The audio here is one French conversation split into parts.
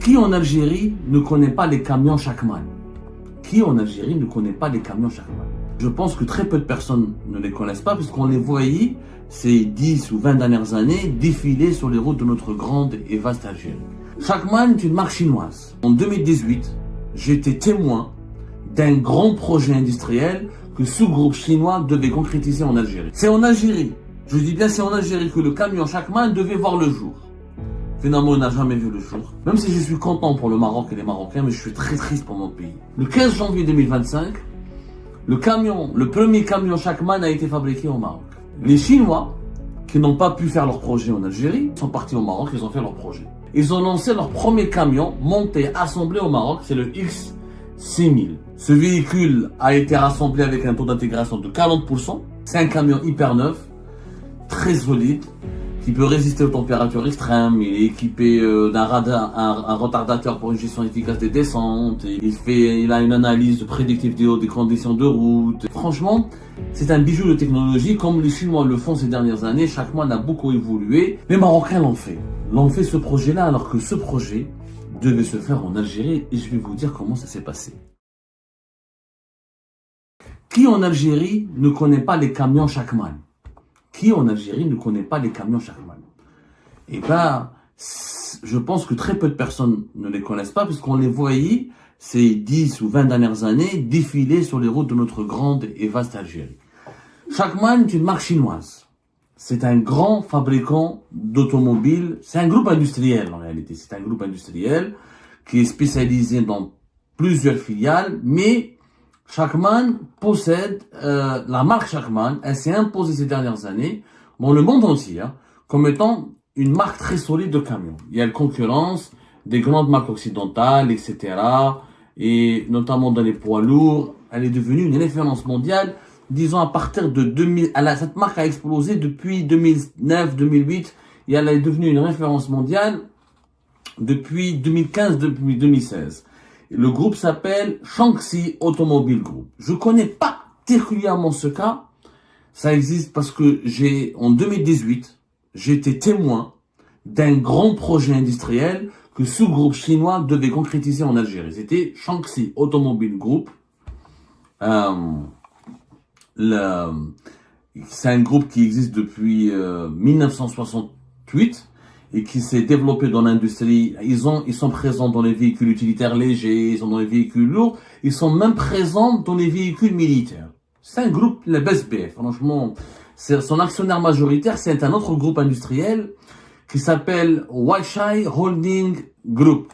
Qui en Algérie ne connaît pas les camions Chakman? Qui en Algérie ne connaît pas les camions Chakman? Je pense que très peu de personnes ne les connaissent pas puisqu'on les voyait ces 10 ou 20 dernières années défiler sur les routes de notre grande et vaste Algérie. Chakman est une marque chinoise. En 2018, j'étais témoin d'un grand projet industriel que ce groupe chinois devait concrétiser en Algérie. C'est en Algérie, je dis bien c'est en Algérie que le camion Chakman devait voir le jour. Finalement, il n'a jamais vu le jour. Même si je suis content pour le Maroc et les Marocains, mais je suis très triste pour mon pays. Le 15 janvier 2025, le premier camion Chakman a été fabriqué au Maroc. Les Chinois, qui n'ont pas pu faire leur projet en Algérie, sont partis au Maroc, ils ont fait leur projet. Ils ont lancé leur premier camion monté, assemblé au Maroc, c'est le X6000. Ce véhicule a été rassemblé avec un taux d'intégration de 40%. C'est un camion hyper neuf, très solide, qui peut résister aux températures extrêmes. Il est équipé d'un radar, un retardateur pour une gestion efficace des descentes. Il a une analyse prédictive des conditions de route. Franchement, c'est un bijou de technologie comme les Chinois le font ces dernières années. Chaque mois a beaucoup évolué. Les Marocains l'ont fait ce projet-là alors que ce projet devait se faire en Algérie et je vais vous dire comment ça s'est passé. Qui en Algérie ne connaît pas les camions Chakman? Qui en Algérie ne connaît pas les camions Chakman? Eh ben, je pense que très peu de personnes ne les connaissent pas puisqu'on les voyait ces 10 ou 20 dernières années défiler sur les routes de notre grande et vaste Algérie. Chakman est une marque chinoise. C'est un grand fabricant d'automobiles. C'est un groupe industriel en réalité. C'est un groupe industriel qui est spécialisé dans plusieurs filiales, mais Chakman possède la marque Chakman. Elle s'est imposée ces dernières années dans le monde entier comme étant une marque très solide de camions. Il y a la concurrence des grandes marques occidentales, etc. Et notamment dans les poids lourds. Elle est devenue une référence mondiale. Disons à partir de 2000, cette marque a explosé depuis 2009-2008 et elle est devenue une référence mondiale depuis 2015, depuis 2016. Le groupe s'appelle Shaanxi Automobile Group. Je connais pas particulièrement ce cas. Ça existe parce que en 2018, j'étais témoin d'un grand projet industriel que ce groupe chinois devait concrétiser en Algérie. C'était Shaanxi Automobile Group. C'est un groupe qui existe depuis 1968 et qui s'est développé dans l'industrie. Ils sont présents dans les véhicules utilitaires légers, ils sont dans les véhicules lourds, ils sont même présents dans les véhicules militaires. C'est un groupe, la BSBF, franchement, son actionnaire majoritaire, c'est un autre groupe industriel qui s'appelle Weichai Holding Group.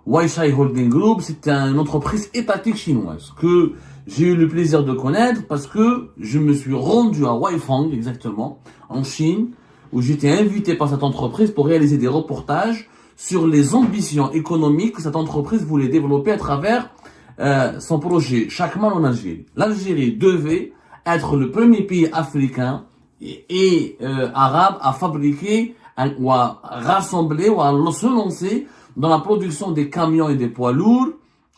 Weichai Holding Group, c'est une entreprise étatique chinoise que j'ai eu le plaisir de connaître parce que je me suis rendu à Weifang, exactement, en Chine, où j'étais invité par cette entreprise pour réaliser des reportages sur les ambitions économiques que cette entreprise voulait développer à travers son projet Chakman en Algérie. L'Algérie devait être le premier pays africain et arabe à fabriquer ou à rassembler ou à se lancer dans la production des camions et des poids lourds,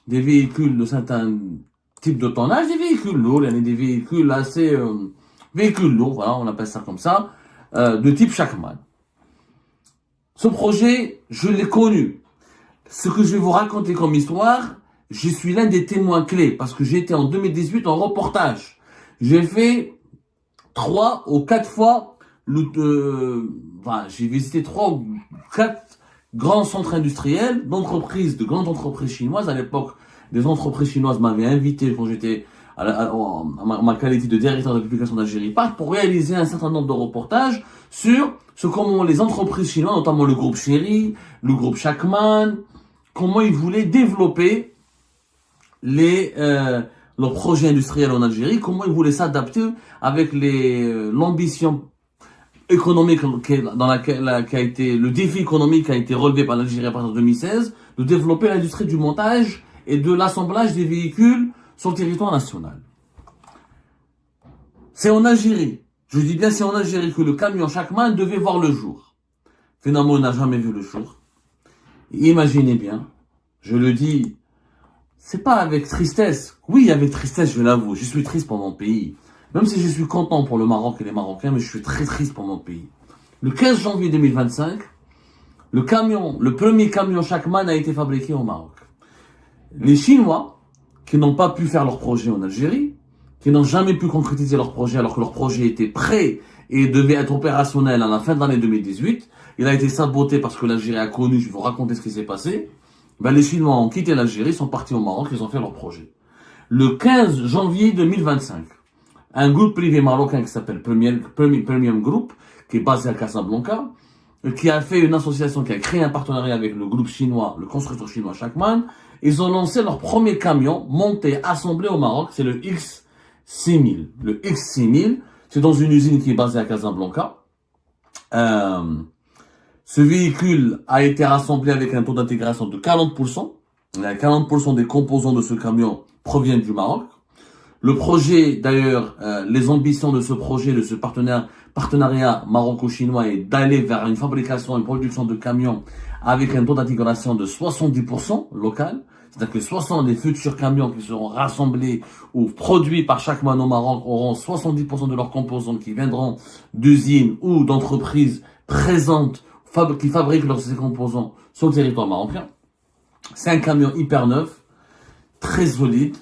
des véhicules de certains types de tonnage, des véhicules lourds, il y a des véhicules assez véhicules lourds, voilà, on appelle ça comme ça, de type Chakman. Ce projet, je l'ai connu. Ce que je vais vous raconter comme histoire, je suis l'un des témoins clés parce que j'ai été en 2018 en reportage. J'ai fait 3 ou 4 fois j'ai visité 3 ou 4 grands centres industriels de grandes entreprises chinoises. À l'époque, des entreprises chinoises m'avaient invité quand j'étais en ma qualité de directeur de publication d'Algérie Part pour réaliser un certain nombre de reportages sur comment les entreprises chinoises, notamment le groupe Chery, le groupe Chakman, comment ils voulaient développer leurs projets industriels en Algérie, comment ils voulaient s'adapter avec l'ambition économique le défi économique qui a été relevé par l'Algérie à partir de 2016, de développer l'industrie du montage et de l'assemblage des véhicules sur le territoire national. C'est en Algérie, je dis bien c'est en Algérie que le camion Chakman devait voir le jour. Finalement, il n'a jamais vu le jour. Et imaginez bien, je le dis, c'est pas avec tristesse. Oui, avec tristesse, je l'avoue, je suis triste pour mon pays. Même si je suis content pour le Maroc et les Marocains, mais je suis très triste pour mon pays. Le 15 janvier 2025, Le premier camion Shackman a été fabriqué au Maroc. Les Chinois, qui n'ont pas pu faire leur projet en Algérie, qui n'ont jamais pu concrétiser leur projet alors que leur projet était prêt et devait être opérationnel à la fin de l'année 2018, il a été saboté parce que l'Algérie a connu, je vais vous raconter ce qui s'est passé. Ben, les Chinois ont quitté l'Algérie, sont partis au Maroc, ils ont fait leur projet. Le 15 janvier 2025, un groupe privé marocain qui s'appelle Premium Group, qui est basé à Casablanca, qui a fait une association, qui a créé un partenariat avec le groupe chinois, le constructeur chinois Shackman. Ils ont lancé leur premier camion monté, assemblé au Maroc, c'est le X6000. Le X6000, c'est dans une usine qui est basée à Casablanca. Ce véhicule a été rassemblé avec un taux d'intégration de 40%. 40% des composants de ce camion proviennent du Maroc. Le projet, d'ailleurs, les ambitions de ce projet, de ce partenariat maroco-chinois est d'aller vers une fabrication, une production de camions avec un taux d'intégration de 70% local. C'est-à-dire que 60 des futurs camions qui seront rassemblés ou produits par Shackman au Maroc auront 70% de leurs composants qui viendront d'usines ou d'entreprises présentes qui fabriquent ces composants sur le territoire marocain. C'est un camion hyper neuf, très solide,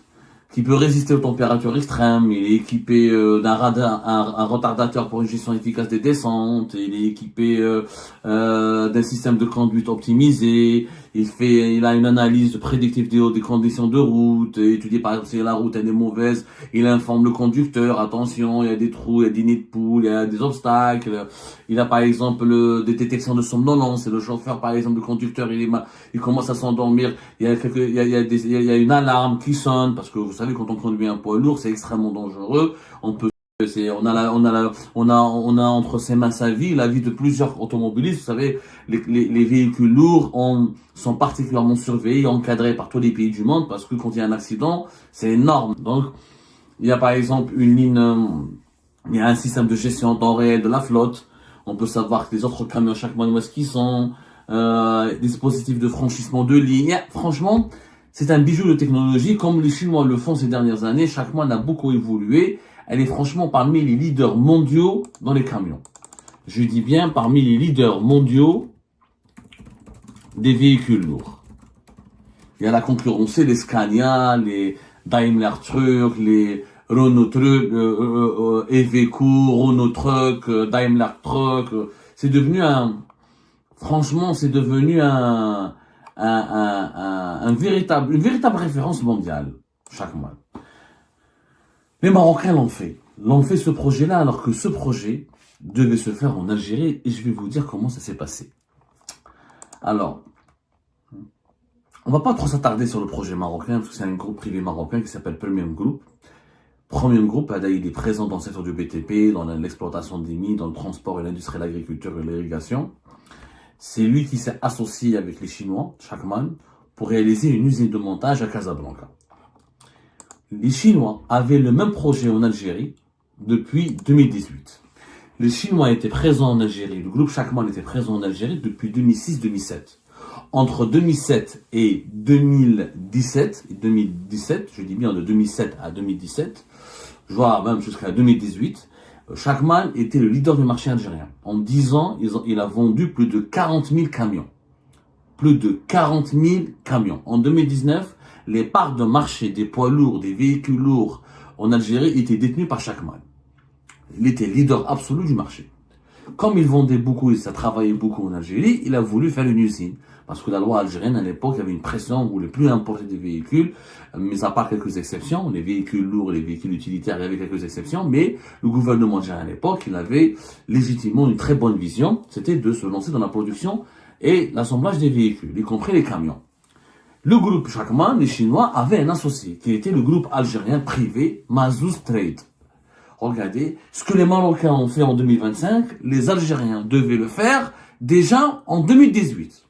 qui peut résister aux températures extrêmes. Il est équipé d'un radar, un retardateur pour une gestion efficace des descentes. Il est équipé d'un système de conduite optimisé. Il a une analyse prédictive des conditions de route. Il étudie par exemple si la route elle est mauvaise. Il informe le conducteur. Attention, il y a des trous, il y a des nids de poules, il y a des obstacles. Il a par exemple des détections de somnolence. Et le chauffeur, par exemple, le conducteur, il commence à s'endormir. Il y a une alarme qui sonne parce que vous savez, quand on conduit un poids lourd, c'est extrêmement dangereux. On a entre ses mains sa vie, la vie de plusieurs automobilistes. Vous savez, les véhicules lourds sont particulièrement surveillés, encadrés par tous les pays du monde parce que quand il y a un accident, c'est énorme. Donc, il y a par exemple il y a un système de gestion en temps réel de la flotte. On peut savoir que les autres camions, Shackman, où est-ce qu'ils sont, dispositifs de franchissement de ligne. Franchement, c'est un bijou de technologie, comme les Chinois le font ces dernières années. Shackman a beaucoup évolué. Elle est franchement parmi les leaders mondiaux dans les camions. Je dis bien parmi les leaders mondiaux des véhicules lourds. Il y a la concurrence, les Scania, les Daimler Truck, les Renault Truck, Iveco, Renault Truck, Daimler Truck. C'est devenu une véritable référence mondiale, Shackman. Les Marocains l'ont fait ce projet-là, alors que ce projet devait se faire en Algérie, et je vais vous dire comment ça s'est passé. Alors, on va pas trop s'attarder sur le projet marocain, parce que c'est un groupe privé marocain qui s'appelle Premium Group. Premium Group, il est présent dans le secteur du BTP, dans l'exploitation des mines, dans le transport et l'industrie de l'agriculture et de l'irrigation. C'est lui qui s'est associé avec les Chinois, Shackman, pour réaliser une usine de montage à Casablanca. Les Chinois avaient le même projet en Algérie depuis 2018. Les Chinois étaient présents en Algérie, le groupe Shackman était présent en Algérie depuis 2006-2007. Entre 2007 et 2017, je dis bien de 2007 à 2017, voire même jusqu'à 2018, Shackman était le leader du marché algérien. En 10 ans, il a vendu plus de 40 000 camions. Plus de 40 000 camions. En 2019, les parts de marché des poids lourds, des véhicules lourds en Algérie étaient détenues par Shackman. Il était leader absolu du marché. Comme il vendait beaucoup et ça travaillait beaucoup en Algérie, il a voulu faire une usine. Parce que la loi algérienne, à l'époque, il y avait une pression, on ne voulait plus importer des véhicules, mais à part quelques exceptions, les véhicules lourds et les véhicules utilitaires, il y avait quelques exceptions, mais le gouvernement algérien à l'époque, il avait légitimement une très bonne vision, c'était de se lancer dans la production et l'assemblage des véhicules, y compris les camions. Le groupe Shackman, les Chinois, avaient un associé, qui était le groupe algérien privé Mazous Trade. Regardez, ce que les Marocains ont fait en 2025, les Algériens devaient le faire déjà en 2018.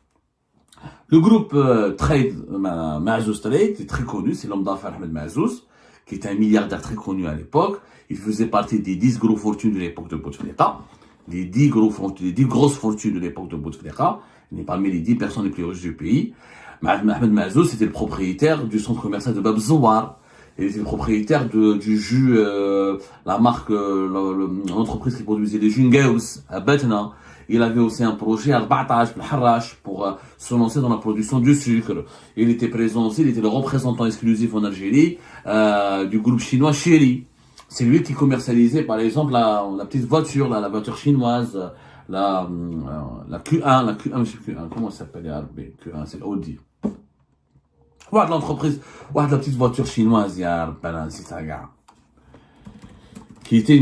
Le groupe Mazous Trade est très connu, c'est l'homme d'affaires Ahmed Mazous, qui était un milliardaire très connu à l'époque. Il faisait partie des 10 grosses fortunes de l'époque de Bouteflika. Les 10 grosses fortunes de l'époque de Bouteflika. Il est parmi les 10 personnes les plus riches du pays. Ahmed Mazous était le propriétaire du centre commercial de Bab Zouar. Il était le propriétaire du jus, la marque, l'entreprise qui produisait des jus Ngaous à Batna. Il avait aussi un projet à Batash, pour se lancer dans la production du sucre. Il était présent aussi, il était le représentant exclusif en Algérie du groupe chinois Chery. C'est lui qui commercialisait, par exemple, la petite voiture, la voiture chinoise, la Q1, monsieur Q1, comment ça s'appelle, Q1, c'est Audi. Ouais, de l'entreprise, ouais, de la petite voiture chinoise, il y a, c'est ça, gars. Qui était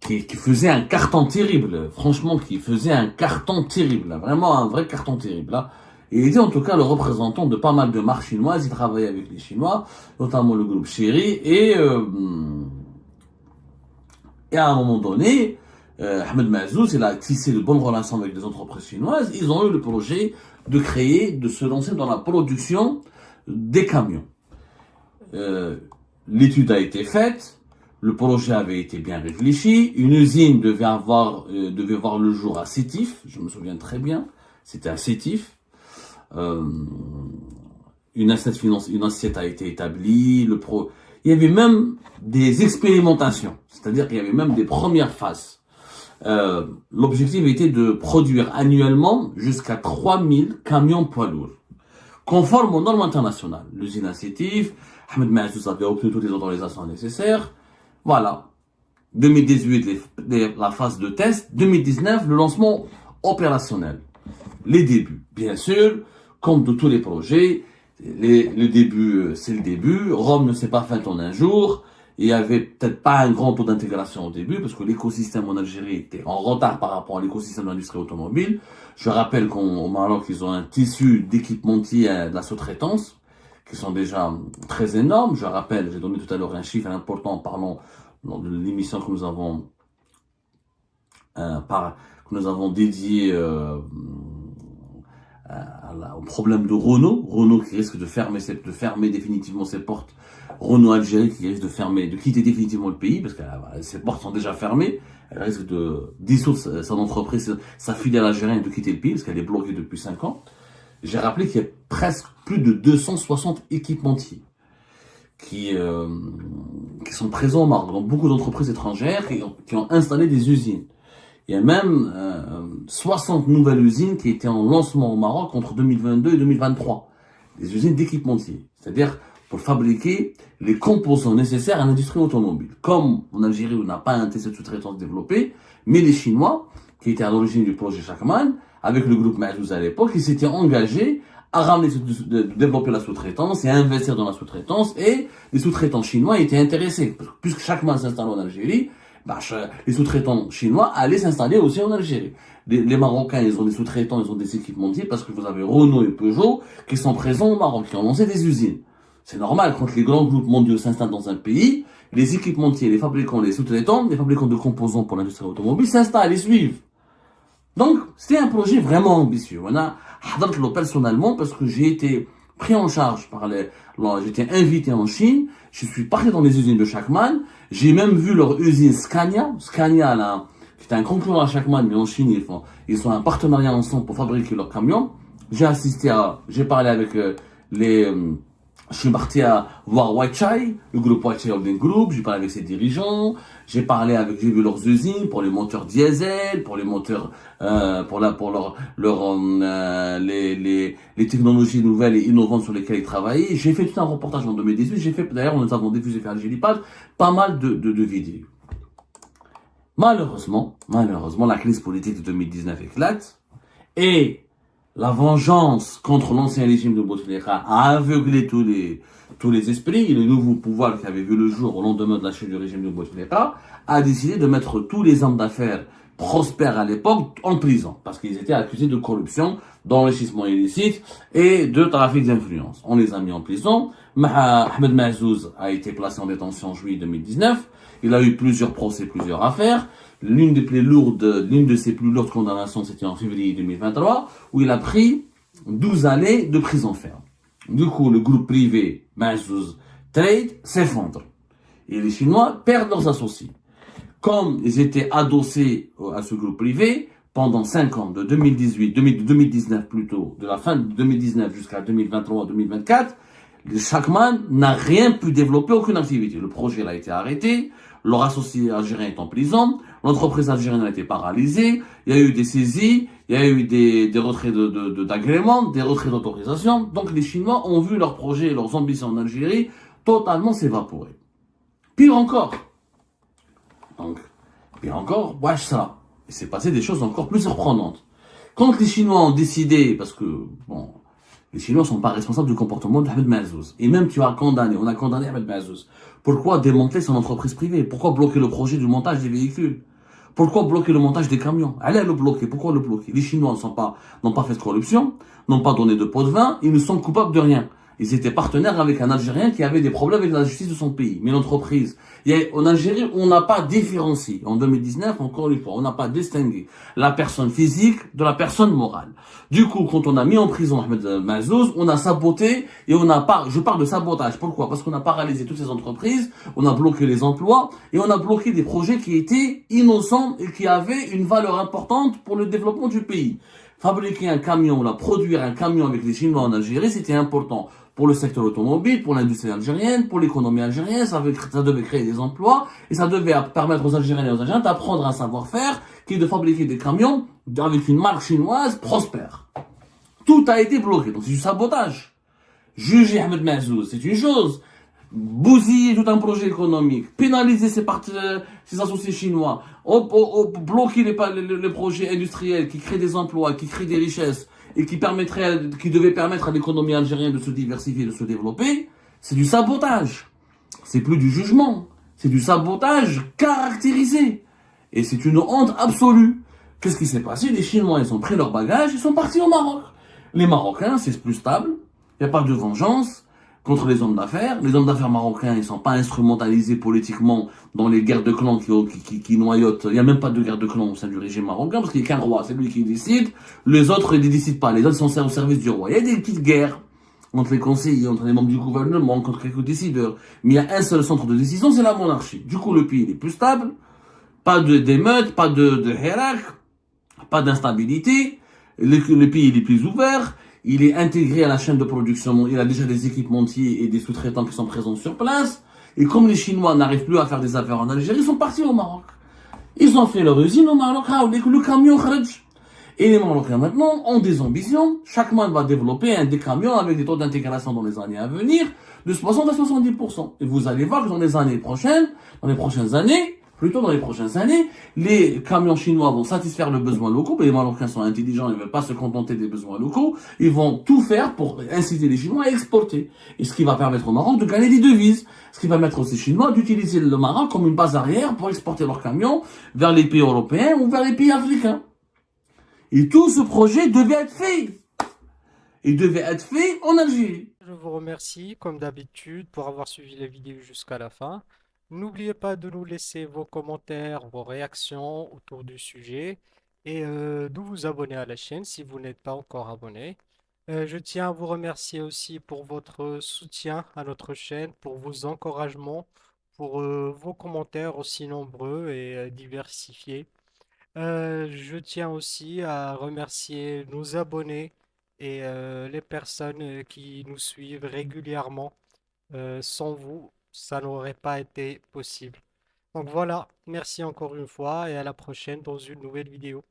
qui faisait un carton terrible, franchement, qui faisait un carton terrible, là, vraiment un vrai carton terrible, là. Et il était en tout cas le représentant de pas mal de marques chinoises, il travaillait avec les Chinois, notamment le groupe Chery, et à un moment donné, Ahmed Mazouz, il a tissé de bonnes relations avec des entreprises chinoises, ils ont eu le projet de se lancer dans la production des camions. L'étude a été faite, le projet avait été bien réfléchi, une usine devait voir le jour à Sétif, je me souviens très bien, c'était à Sétif. Une assiette a été établie, il y avait même des expérimentations, c'est-à-dire qu'il y avait même des premières phases. L'objectif était de produire annuellement jusqu'à 3000 camions poids lourds, conformes aux normes internationales. L'usine à Sétif, Ahmed Mazouz avait obtenu toutes les autorisations nécessaires. Voilà. 2018, la phase de test. 2019, le lancement opérationnel. Les débuts, bien sûr, comme de tous les projets, le début, c'est le début. Rome ne s'est pas faite en un jour. Il y avait peut-être pas un grand taux d'intégration au début, parce que l'écosystème en Algérie était en retard par rapport à l'écosystème de l'industrie automobile. Je rappelle qu'au Maroc, ils ont un tissu d'équipementiers de la sous-traitance, qui sont déjà très énormes. Je rappelle, j'ai donné tout à l'heure un chiffre important en parlant de l'émission que nous avons dédiée au problème de Renault. Renault qui risque de fermer définitivement ses portes. Renault Algérie qui risque de quitter définitivement le pays parce que ses portes sont déjà fermées. Elle risque de dissoudre son entreprise, sa filiale algérienne et de quitter le pays parce qu'elle est bloquée depuis 5 ans. J'ai rappelé qu'il y a presque plus de 260 équipementiers qui sont présents au Maroc, dans beaucoup d'entreprises étrangères qui ont installé des usines. Il y a même 60 nouvelles usines qui étaient en lancement au Maroc entre 2022 et 2023. Des usines d'équipementiers, c'est-à-dire pour fabriquer les composants nécessaires à l'industrie automobile. Comme en Algérie, on n'a pas un TC de sous-traitance développé, mais les Chinois, qui étaient à l'origine du projet Chakman, avec le groupe Mazouz à l'époque, ils s'étaient engagés à ramener, de développer la sous-traitance et à investir dans la sous-traitance, et les sous-traitants chinois étaient intéressés. Puisque Chakman s'installe en Algérie, les sous-traitants chinois allaient s'installer aussi en Algérie. Les Marocains, ils ont des sous-traitants, ils ont des équipementiers, parce que vous avez Renault et Peugeot qui sont présents au Maroc, qui ont lancé des usines. C'est normal, quand les grands groupes mondiaux s'installent dans un pays, les équipementiers, les fabricants, les sous-traitants, les fabricants de composants pour l'industrie automobile s'installent et suivent. Donc, c'était un projet vraiment ambitieux. On a hadartlo personnellement parce que j'ai été pris en charge j'étais invité en Chine, je suis parti dans les usines de Chakman, j'ai même vu leur usine Scania là, qui est un concurrent à Chakman, mais en Chine, ils sont un partenariat ensemble pour fabriquer leurs camions. J'ai parlé avec je suis parti à voir Weichai, le groupe Weichai Holding Group, j'ai parlé avec ses dirigeants, j'ai vu leurs usines pour les moteurs diesel, pour les moteurs, les technologies nouvelles et innovantes sur lesquelles ils travaillaient. J'ai fait tout un reportage en 2018, d'ailleurs, nous avons diffusé par Algéripage pas mal de vidéos. Malheureusement, la crise politique de 2019 éclate, et la vengeance contre l'ancien régime de Bouteflika a aveuglé tous les esprits, et le nouveau pouvoir qui avait vu le jour au lendemain de la chute du régime de Bouteflika a décidé de mettre tous les hommes d'affaires prospères à l'époque en prison, parce qu'ils étaient accusés de corruption, d'enrichissement illicite et de trafic d'influence. On les a mis en prison. Ahmed Mazouz a été placé en détention en juillet 2019. Il a eu plusieurs procès, plusieurs affaires. L'une de ses plus lourdes condamnations, c'était en février 2023, où il a pris 12 années de prison ferme. Du coup, le groupe privé Mazouz Trade s'effondre. Et les Chinois perdent leurs associés. Comme ils étaient adossés à ce groupe privé, pendant 5 ans, de 2019 plutôt, de la fin de 2019 jusqu'à 2023-2024, Chakman n'a rien pu développer, aucune activité. Le projet a été arrêté, leur associé algérien est en prison, l'entreprise algérienne a été paralysée, il y a eu des saisies, il y a eu des retraits d'agréments, des retraits d'autorisation. Donc les Chinois ont vu leurs projets et leurs ambitions en Algérie totalement s'évaporer. Pire encore. Donc, pire encore, wesh ça. Il s'est passé des choses encore plus surprenantes. Quand les Chinois ont décidé, parce que, bon, les Chinois ne sont pas responsables du comportement d'Ahmed Mazouz. Et même tu as condamné, on a condamné Ahmed Mazouz. Pourquoi démanteler son entreprise privée? Pourquoi bloquer le projet du montage des véhicules? Pourquoi bloquer le montage des camions? Allez le bloquer. Pourquoi le bloquer? Les Chinois n'ont pas fait de corruption, n'ont pas donné de pot de vin, ils ne sont coupables de rien. Ils étaient partenaires avec un Algérien qui avait des problèmes avec la justice de son pays. Mais l'entreprise, en Algérie, on n'a pas différencié. En 2019, encore une fois, on n'a pas distingué la personne physique de la personne morale. Du coup, quand on a mis en prison Ahmed Mazouz, on a saboté et on n'a pas, je parle de sabotage. Pourquoi? Parce qu'on a paralysé toutes ces entreprises, on a bloqué les emplois et on a bloqué des projets qui étaient innocents et qui avaient une valeur importante pour le développement du pays. Fabriquer un camion, produire un camion avec les Chinois en Algérie, c'était important pour le secteur automobile, pour l'industrie algérienne, pour l'économie algérienne, ça devait créer des emplois et ça devait permettre aux Algériens et aux Algériens d'apprendre un savoir-faire qui est de fabriquer des camions avec une marque chinoise prospère. Tout a été bloqué, donc c'est du sabotage. Juger Ahmed Mazouz, c'est une chose. Bousiller tout un projet économique, pénaliser ses associés chinois, bloquer les projets industriels qui créent des emplois, qui créent des richesses et qui devaient permettre à l'économie algérienne de se diversifier, de se développer, c'est du sabotage. C'est plus du jugement, c'est du sabotage caractérisé. Et c'est une honte absolue. Qu'est-ce qui s'est passé? Les Chinois, ils ont pris leurs bagages, ils sont partis au Maroc. Les Marocains, c'est plus stable, il n'y a pas de vengeance contre les hommes d'affaires. Les hommes d'affaires marocains, ils sont pas instrumentalisés politiquement dans les guerres de clans qui noyotent. Il n'y a même pas de guerre de clans au sein du régime marocain, parce qu'il n'y a qu'un roi, c'est lui qui décide. Les autres, ils ne décident pas. Les autres sont au service du roi. Il y a des petites guerres entre les conseillers, entre les membres du gouvernement, entre quelques décideurs. Mais il y a un seul centre de décision, c'est la monarchie. Du coup, le pays il est plus stable, pas d'émeutes, pas de hirak, pas d'instabilité. Le pays il est plus ouvert. Il est intégré à la chaîne de production, il a déjà des équipementiers et des sous-traitants qui sont présents sur place. Et comme les Chinois n'arrivent plus à faire des affaires en Algérie, ils sont partis au Maroc. Ils ont fait leur usine au Maroc, le camion kharj. Et les Marocains maintenant ont des ambitions. Chaque mois va développer des camions avec des taux d'intégration dans les années à venir de 60 à 70%. Et vous allez voir que dans les prochaines années, plutôt dans les prochaines années, les camions chinois vont satisfaire le besoin locaux, mais les Marocains sont intelligents, ils ne veulent pas se contenter des besoins locaux, ils vont tout faire pour inciter les Chinois à exporter. Et ce qui va permettre au Maroc de gagner des devises. Ce qui va permettre aussi aux Chinois d'utiliser le Maroc comme une base arrière pour exporter leurs camions vers les pays européens ou vers les pays africains. Et tout ce projet devait être fait. Il devait être fait en Algérie. Je vous remercie, comme d'habitude, pour avoir suivi la vidéo jusqu'à la fin. N'oubliez pas de nous laisser vos commentaires, vos réactions autour du sujet et de vous abonner à la chaîne si vous n'êtes pas encore abonné. Je tiens à vous remercier aussi pour votre soutien à notre chaîne, pour vos encouragements, pour vos commentaires aussi nombreux et diversifiés. Je tiens aussi à remercier nos abonnés et les personnes qui nous suivent régulièrement. Sans vous, ça n'aurait pas été possible. Donc voilà, merci encore une fois et à la prochaine dans une nouvelle vidéo.